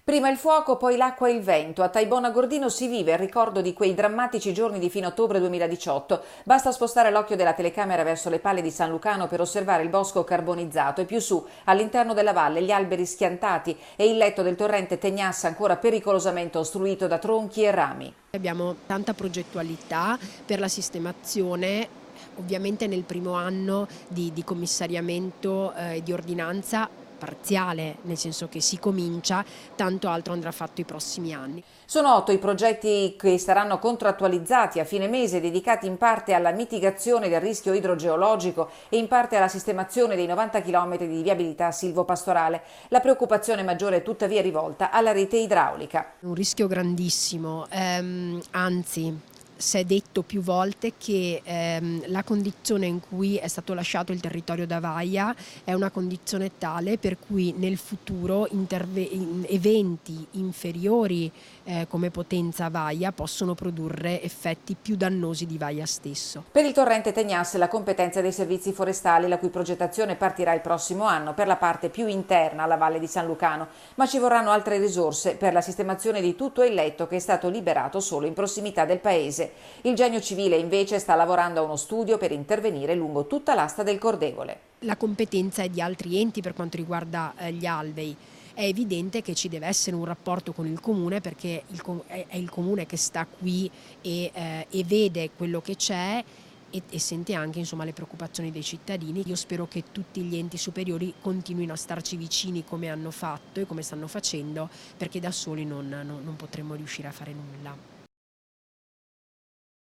Prima il fuoco, poi l'acqua e il vento. A Taibona Gordino si vive il ricordo di quei drammatici giorni di fine ottobre 2018. Basta spostare l'occhio della telecamera verso le palle di San Lucano per osservare il bosco carbonizzato e più su, all'interno della valle, gli alberi schiantati e il letto del torrente Tegnassa ancora pericolosamente ostruito da tronchi e rami. Abbiamo tanta progettualità per la sistemazione. Ovviamente nel primo anno di commissariamento e di ordinanza parziale, nel senso che si comincia, tanto altro andrà fatto i prossimi anni. Sono 8 i progetti che saranno contrattualizzati a fine mese, dedicati in parte alla mitigazione del rischio idrogeologico e in parte alla sistemazione dei 90 km di viabilità silvopastorale. La preoccupazione maggiore è tuttavia rivolta alla rete idraulica. Un rischio grandissimo, anzi si è detto più volte che la condizione in cui è stato lasciato il territorio da Vaia è una condizione tale per cui nel futuro eventi inferiori come potenza Vaia possono produrre effetti più dannosi di Vaia stesso. Per il torrente Tegnassa la competenza dei servizi forestali, la cui progettazione partirà il prossimo anno per la parte più interna alla valle di San Lucano, ma ci vorranno altre risorse per la sistemazione di tutto il letto che è stato liberato solo in prossimità del paese. Il Genio Civile invece sta lavorando a uno studio per intervenire lungo tutta l'asta del Cordevole. La competenza è di altri enti per quanto riguarda gli alvei. È evidente che ci deve essere un rapporto con il comune perché è il comune che sta qui e vede quello che c'è e sente anche, insomma, le preoccupazioni dei cittadini. Io spero che tutti gli enti superiori continuino a starci vicini come hanno fatto e come stanno facendo, perché da soli non potremmo riuscire a fare nulla.